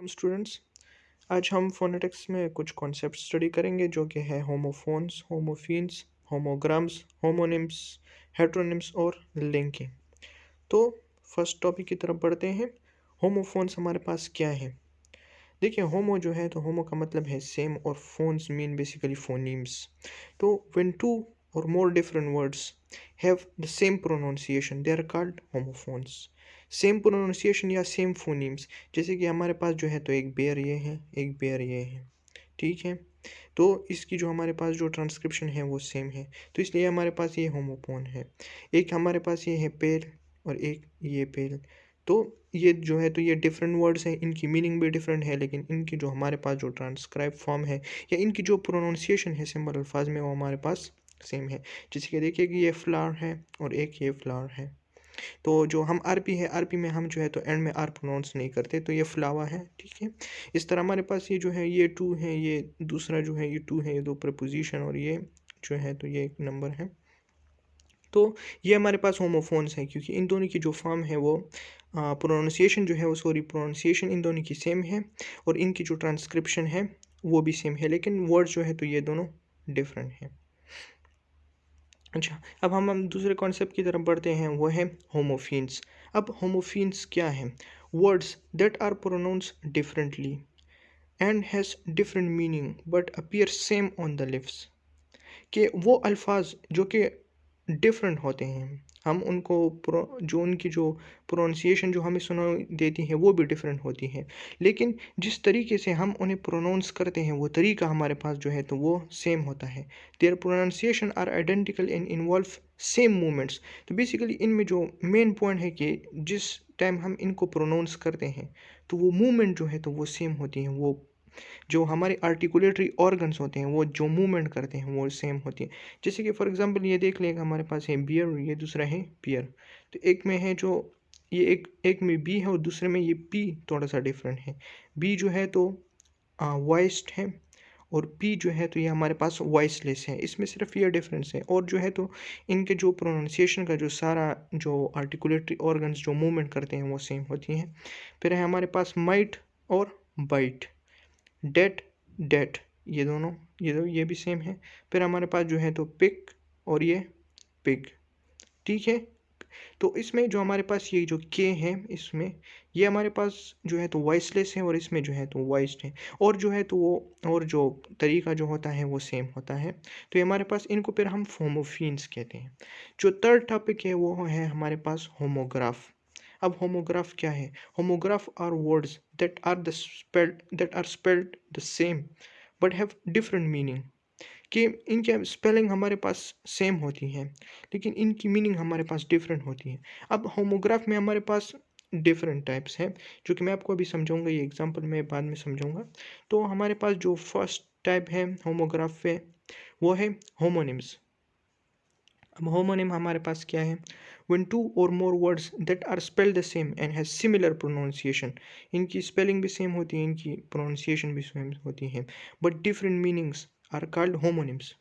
Students, आज हम phonetics में कुछ कॉन्सेप्ट स्टडी करेंगे जो कि है होमोफोन्स, होमोफीन्स, होमोग्राम्स, होमोनिम्स, हेट्रोनिम्स और लिंकिंग। तो फर्स्ट टॉपिक की तरफ बढ़ते हैं। होमोफोन्स हमारे पास क्या है? देखिए, होमो जो है तो होमो का मतलब है सेम और फोन्स मीन बेसिकली फोनीम्स। तो व्हेन टू और more different words have the same pronunciation they are called homophones. Same pronunciation या सेम फोनीम्स, जैसे कि हमारे पास जो है तो एक बेयर ये है, एक बेयर ये है, ठीक है। तो इसकी जो हमारे पास जो ट्रांसक्रिप्शन है वो सेम है, तो इसलिए हमारे पास ये होमोफोन है। एक हमारे पास ये है पेल और एक ये पेल। तो ये जो है तो ये डिफरेंट वर्ड्स हैं, इनकी मीनिंग भी डिफरेंट है, लेकिन इनकी जो हमारे पास जो ट्रांसक्राइब फॉर्म है या इनकी जो प्रोनाउंसिएशन है सिंपल अल्फाज में, वो हमारे पास सेम है। जैसे कि देखिए कि ये फ्लावर है और एक ये फ्लावर है। तो जो हम आरपी है, आरपी में हम जो है तो एंड में आर प्रोनाउंस नहीं करते, तो ये फ्लावर है, ठीक है। इस तरह हमारे पास ये जो है ये टू है, ये दूसरा जो है ये टू है, ये दो प्रपोजिशन, और ये जो है तो ये एक नंबर है। तो ये हमारे पास होमोफोन्स हैं, क्योंकि इन दोनों की जो फॉर्म है वो प्रोनाउंसिएशन जो है वो सॉरी प्रोनाउंसिएशन इन दोनों की सेम है, और इनकी जो ट्रांसक्रिप्शन है वो भी सेम है, लेकिन वर्ड जो है तो ये दोनों डिफरेंट हैं। अच्छा, अब हम दूसरे कॉन्सेप्ट की तरफ बढ़ते हैं, वो है होमोफीन्स। अब होमोफीन्स क्या है? Words that are pronounce differently and has different meaning but appear same on the lips. कि वो अल्फाज जो कि डिफरेंट होते हैं, हम उनको जो उनकी जो प्रोनाउंसिएशन जो हमें सुनाई देती है वो भी डिफरेंट होती है, लेकिन जिस तरीके से हम उन्हें प्रोनाउंस करते हैं वो तरीका हमारे पास जो है तो वो सेम होता है। Their pronunciation are identical and involve same movements. तो बेसिकली इनमें जो मेन पॉइंट है कि जिस टाइम हम इनको प्रोनाउंस करते हैं तो वो मूवमेंट जो है तो वो सेम होती है, वो जो हमारे आर्टिकुलेटरी ऑर्गन्स होते हैं वो जो मूवमेंट करते हैं वो सेम होती है। जैसे कि फॉर एग्जांपल ये देख लें, हमारे पास है बियर और ये दूसरा है पियर। तो एक में है जो ये एक में बी है और दूसरे में ये पी थोड़ा सा डिफरेंट है। बी जो है तो वॉइस्ड है, और पी जो है तो ये हमारे पास वॉइसलेस है। इसमें सिर्फ ये डिफरेंस है, और जो है तो इनके जो प्रोनाउंसिएशन का जो सारा जो आर्टिकुलेटरी ऑर्गन्स जो मूवमेंट करते हैं वो सेम होती हैं। फिर है हमारे पास माइट और बाइट, डेट डेट, ये दोनों ये भी सेम है। फिर हमारे पास जो है तो पिक और ये पिग, ठीक है। तो इसमें जो हमारे पास ये जो के है, इसमें ये हमारे पास जो है तो वॉइसलेस है, और इसमें जो है तो वॉइस्ड है, और जो है तो वो और जो तरीका जो होता है वो सेम होता है। तो ये हमारे पास इनको फिर हम होमोफीन्स कहते हैं। जो थर्ड टॉपिक है वो है हमारे पास होमोग्राफ। अब होमोग्राफ क्या है? Homograph are words that are spelled the same but have different meaning. कि इनके स्पेलिंग हमारे पास सेम होती है, लेकिन इनकी मीनिंग हमारे पास डिफरेंट होती है। अब होमोग्राफ में हमारे पास डिफरेंट टाइप्स हैं, जो कि मैं आपको अभी समझाऊंगा, ये एग्जांपल मैं बाद में समझाऊंगा। तो हमारे पास जो फर्स्ट टाइप है होमोग्राफ में वो है होमोनिम्स। अब होमोनिम हमारे पास क्या है? when two or more words that are spelled the same and has similar pronunciation, इनकी स्पेलिंग भी सेम होती है, इनकी प्रोनाउंसिएशन भी सेम होती है, but different meanings are called homonyms.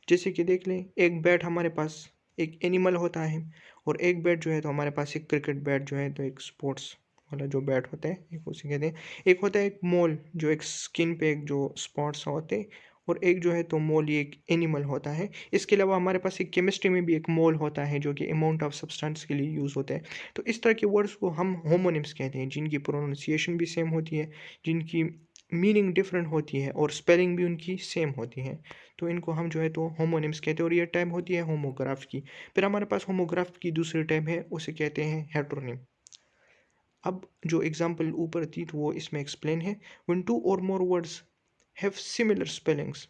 जैसे कि देख लें, एक बैट हमारे पास एक एनिमल होता है, और एक बैट जो है तो हमारे पास एक क्रिकेट बैट जो है तो एक स्पोर्ट्स वाला जो बैट होता है एक उसे कहते हैं। एक होता है एक मोल जो एक स्किन पे एक जो स्पॉट्स होते हैं, और एक जो है तो मोल ये एक एनिमल होता है। इसके अलावा हमारे पास एक केमिस्ट्री में भी एक मोल होता है जो कि अमाउंट ऑफ सब्सटेंस के लिए यूज़ होता है। तो इस तरह के वर्ड्स को हम होमोनिम्स कहते हैं, जिनकी प्रोनाउंसिएशन भी सेम होती है, जिनकी मीनिंग डिफरेंट होती है, और स्पेलिंग भी उनकी सेम होती है। तो इनको हम जो है तो होमोनिम्स कहते हैं, और ये टाइप होती है होमोग्राफ की। फिर हमारे पास होमोग्राफ की दूसरी टाइप है, उसे कहते हैं हेट्रोनिम। अब जो एग्जाम्पल ऊपर थी तो वो इसमें एक्सप्लेन है। when two or more words have similar spellings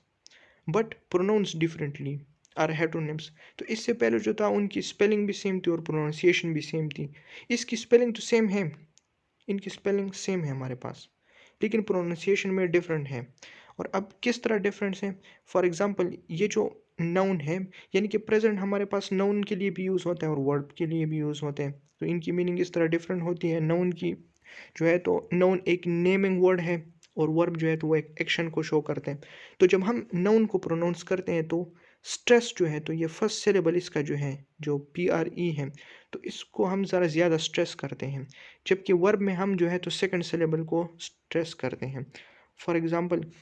but pronounced differently are heteronyms। तो इससे पहले जो था उनकी स्पेलिंग भी सेम थी और प्रोनाउंसिएशन भी सेम थी। इसकी स्पेलिंग तो सेम है, इनकी स्पेलिंग सेम है हमारे पास, लेकिन प्रोनाउंसिएशन में डिफरेंट है। और अब किस तरह डिफरेंस है? फॉर एग्जांपल, ये जो नाउन है, यानी कि प्रेजेंट हमारे पास नाउन के लिए भी यूज़ होता है और वर्ब के लिए भी यूज़ होते हैं। तो इनकी मीनिंग इस तरह डिफरेंट होती है। नाउन की जो है तो नाउन एक नेमिंग वर्ड है, और वर्ब जो है तो वो एक एक्शन को शो करते हैं। तो जब हम नाउन को प्रोनाउंस करते हैं तो स्ट्रेस जो है तो ये फर्स्ट सिलेबल इसका जो है, जो PRE है, तो इसको हम ज़रा ज़्यादा स्ट्रेस करते हैं, जबकि वर्ब में हम जो है तो सेकंड सिलेबल को स्ट्रेस करते हैं। फॉर एग्ज़ाम्पल,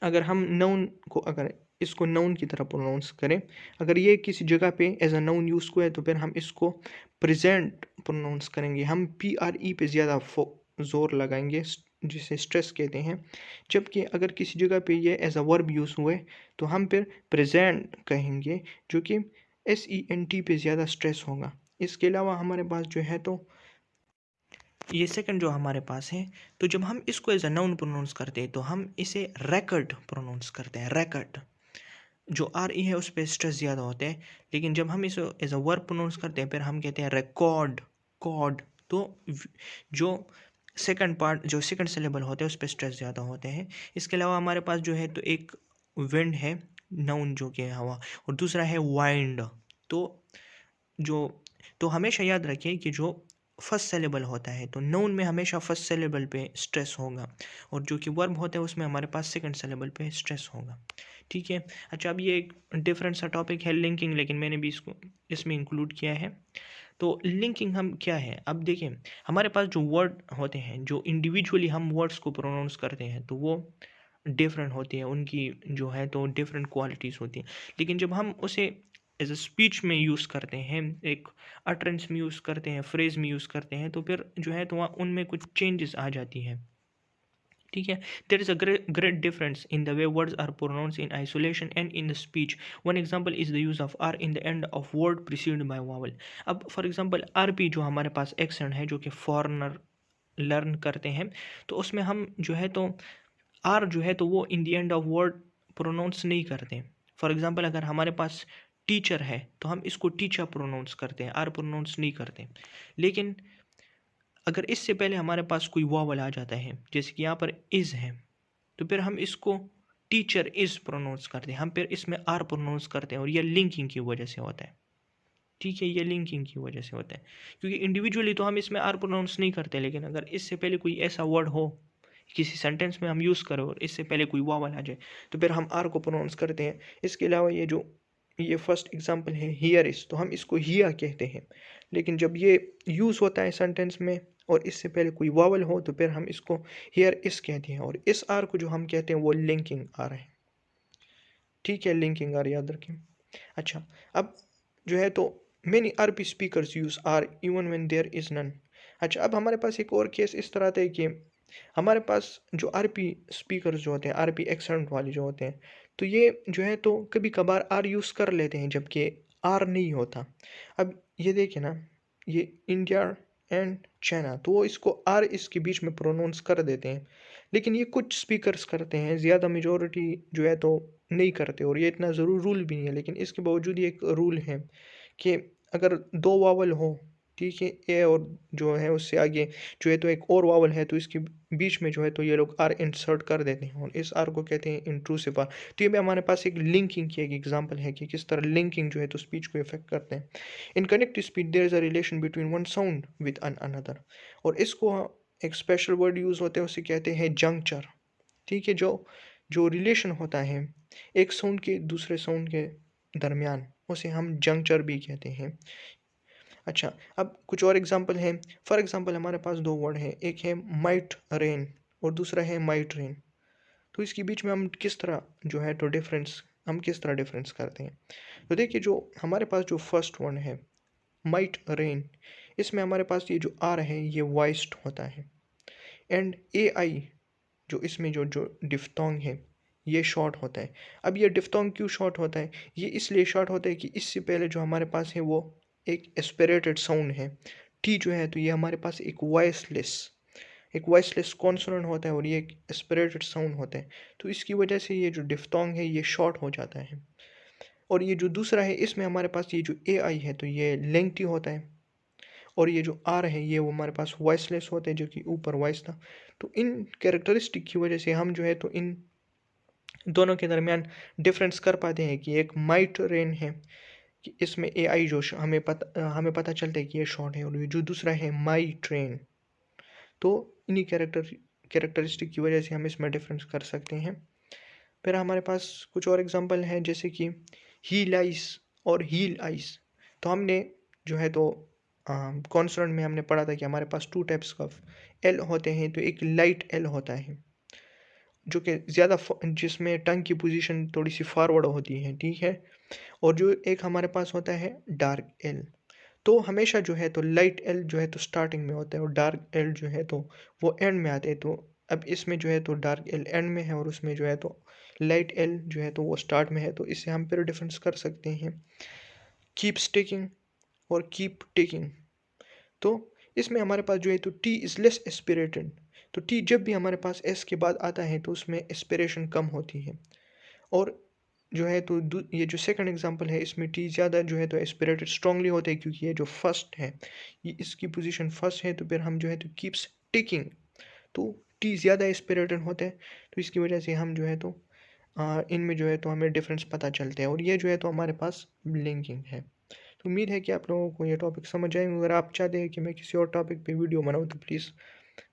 अगर हम नाउन को, अगर इसको नाउन की तरह प्रोनाउंस करें, अगर ये किसी जगह पे एज अ नाउन यूज़ हुआ है तो फिर हम इसको प्रेजेंट प्रोनाउंस करेंगे, हम PRE पे ज़्यादा ज़ोर लगाएंगे, जिसे स्ट्रेस कहते हैं। जबकि अगर किसी जगह पे ये एज अ वर्ब यूज़ हुए तो हम फिर प्रेजेंट कहेंगे, जो कि SENT पे ज़्यादा स्ट्रेस होगा। इसके अलावा हमारे पास जो है तो ये सेकंड जो हमारे पास है, तो जब हम इसको एज अ नाउन प्रोनाउंस करते हैं तो हम इसे रैकेट प्रोनाउंस करते हैं, रैकेट। जो RE है उस पर स्ट्रेस ज़्यादा होता है, लेकिन जब हम इसे एज अ वर्ब प्रोनाउंस करते हैं फिर हम कहते हैं रिकॉर्ड, कॉड। तो जो सेकंड पार्ट, जो सेकंड सिलेबल होते हैं उस पर स्ट्रेस ज़्यादा होते हैं। इसके अलावा हमारे पास जो है तो एक विंड है, नाउन जो कि है हवा, और दूसरा है वाइंड। तो जो तो हमेशा याद रखिए कि जो फर्स्ट सिलेबल होता है तो नाउन में हमेशा फर्स्ट सिलेबल पे स्ट्रेस होगा, और जो कि वर्ब होता है उसमें हमारे पास सेकंड सिलेबल पे स्ट्रेस होगा। ठीक है। अच्छा, अब ये एक डिफरेंट सा टॉपिक है लिंकिंग, लेकिन मैंने भी इसको इसमें इंक्लूड किया है। तो लिंकिंग हम क्या है, अब देखिए हमारे पास जो वर्ड होते हैं, जो इंडिविजुअली हम वर्ड्स को प्रोनाउंस करते हैं तो वो डिफरेंट होती है, उनकी जो है तो डिफरेंट क्वालिटीज़ होती हैं। लेकिन जब हम उसे एज अ स्पीच में यूज़ करते हैं, एक अटरेंस में यूज़ करते हैं, फ्रेज में यूज़ करते हैं, तो फिर जो है तो वहाँ उनमें कुछ चेंजेस आ जाती हैं। ठीक है। There is a great difference in the way words are pronounced in isolation and in the speech. One example is the use of r in the end of word preceded by vowel. अब for example RP जो हमारे पास accent है, जो कि foreigner learn करते हैं, तो उसमें हम जो है तो आर जो है तो वो in the end of word pronounce नहीं करते। फॉर एग्जांपल, अगर हमारे पास टीचर है तो हम इसको टीचर प्रोनाउंस करते हैं, आर प्रोनाउंस नहीं करते। लेकिन अगर इससे पहले हमारे पास कोई वॉवल आ जाता है, जैसे कि यहाँ पर इज़ है, तो फिर हम इसको टीचर इज़ प्रोनाउंस करते हैं, हम फिर इसमें आर प्रोनाउंस करते हैं, और ये लिंकिंग की वजह से होता है। ठीक है, ये लिंकिंग की वजह से होता है, क्योंकि इंडिविजुअली तो हम इसमें आर प्रोनाउंस नहीं करते, लेकिन अगर इससे पहले कोई ऐसा वर्ड हो, किसी सेंटेंस में हम यूज़ करें और इससे पहले कोई वावल आ जाए, तो फिर हम आर को प्रोनाउंस करते हैं। इसके अलावा ये फर्स्ट एग्जांपल है हियर इज़, तो हम इसको हिया कहते हैं, लेकिन जब ये यूज़ होता है सेंटेंस में और इससे पहले कोई वावल हो तो फिर हम इसको हियर इस कहते हैं, और इस आर को जो हम कहते हैं वो लिंकिंग आर है। ठीक है, लिंकिंग आर याद रखें। अच्छा, अब जो है तो many RP speakers use R even when there is none. अच्छा, अब हमारे पास एक और केस इस तरह आता है कि हमारे पास जो RP स्पीकर्स जो होते हैं, RP एक्सेंट वाले जो होते हैं, तो ये जो है तो कभी कभार आर यूज़ कर लेते हैं जबकि आर नहीं होता। अब ये देखिए ना, ये इंडिया एंड चाइना, तो वो इसको आर इसके बीच में प्रोनाउंस कर देते हैं, लेकिन ये कुछ स्पीकर्स करते हैं, ज़्यादा मेजॉरिटी जो है तो नहीं करते, और ये इतना ज़रूर रूल भी नहीं है, लेकिन इसके बावजूद ये एक रूल है कि अगर दो वावल हो, ठीक है, ए और जो है उससे आगे जो है तो एक और वावल है, तो इसके बीच में जो है तो ये लोग आर इंसर्ट कर देते हैं, और इस आर को कहते हैं इंट्रूसिव आर। तो ये भी हमारे पास एक लिंकिंग की एक एग्जांपल है कि किस तरह लिंकिंग जो है तो स्पीच को इफेक्ट करते हैं। In connective speech there is a relation between one sound with an another, और इसको एक स्पेशल वर्ड यूज़ होते हैं, उसे कहते हैं जंक्चर। ठीक है, जो जो रिलेशन होता है एक साउंड के दूसरे साउंड के दरमियान, उसे हम जंक्चर भी कहते हैं। अच्छा, अब कुछ और एग्जांपल हैं। फॉर एग्जांपल, हमारे पास दो वर्ड हैं, एक है माइट रेन और दूसरा है माइट रेन। तो इसके बीच में हम किस तरह जो है तो डिफरेंस करते हैं। तो देखिए, जो हमारे पास जो फर्स्ट वर्ड है माइट रेन, इसमें हमारे पास ये जो आर है ये वॉइस्ड होता है, एंड AI जो इसमें जो जो डिफ्थोंग है ये शॉर्ट होता है। अब ये डिफ्थोंग क्यों शॉर्ट होता है? ये इसलिए शॉर्ट होता है कि इससे पहले जो हमारे पास है वो एक एस्पिरेटेड साउंड है, टी जो है तो ये हमारे पास एक वॉइसलेस कॉन्सोनेंट होता है, और ये एक एस्पिरेटेड साउंड होता है, तो इसकी वजह से ये जो डिफ्थोंग है ये शॉर्ट हो जाता है। और ये जो दूसरा है, इसमें हमारे पास ये जो AI है तो ये लेंथी होता है, और ये जो आर है ये वो हमारे पास वॉइसलेस होते हैं, जो कि ऊपर वॉइस था। तो इन कैरेक्टरिस्टिक की वजह से हम जो है तो इन दोनों के दरमियान डिफरेंस कर पाते हैं कि एक माइट रेन है कि इसमें AI जो हमें पता चलता है कि ये शॉर्ट है, और ये जो दूसरा है माई ट्रेन, तो इन्हीं कैरेक्टरिस्टिक की वजह से हम इसमें डिफरेंस कर सकते हैं। फिर हमारे पास कुछ और एग्जांपल हैं, जैसे कि ही लाइस और हील आइस। तो हमने जो है तो कॉन्सोनेंट में हमने पढ़ा था कि हमारे पास टू टाइप्स ऑफ एल होते हैं। तो एक लाइट एल होता है जो कि ज़्यादा जिसमें टंग की पोजीशन थोड़ी सी फॉरवर्ड होती है, ठीक है। और जो एक हमारे पास होता है डार्क एल। तो हमेशा जो है तो लाइट एल जो है तो स्टार्टिंग में होता है और डार्क एल जो है तो वो एंड में आते हैं। तो अब इसमें जो है तो डार्क एल एंड में है और उसमें जो है तो लाइट एल जो है तो वो स्टार्ट में है। तो इससे हम फिर डिफरेंस कर सकते हैं कीप स्टिकिंग और कीप टेकिंग। तो इसमें हमारे पास जो है तो टी इज़ लेस एस्पिरेटेड। तो टी जब भी हमारे पास एस के बाद आता है तो उसमें एस्पिरेशन कम होती है। और जो है तो ये जो सेकंड एग्जांपल है इसमें टी ज़्यादा जो है तो एस्पिरेटेड स्ट्रांगली होता है क्योंकि ये जो फर्स्ट है ये इसकी पोजीशन फर्स्ट है। तो फिर हम जो है तो कीप्स टिकिंग। तो टी ज़्यादा एस्पिरेटेड होता है। तो इसकी वजह से हम जो है तो इनमें जो है तो हमें डिफरेंस पता चलते हैं और ये जो है तो हमारे पास लिंकिंग है। तो उम्मीद है कि आप लोगों को ये टॉपिक समझ आएंगे। अगर आप चाहते हैं कि मैं किसी और टॉपिक पे वीडियो बनाऊँ तो प्लीज़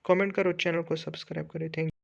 कमेंट करो, चैनल को सब्सक्राइब करें। थैंक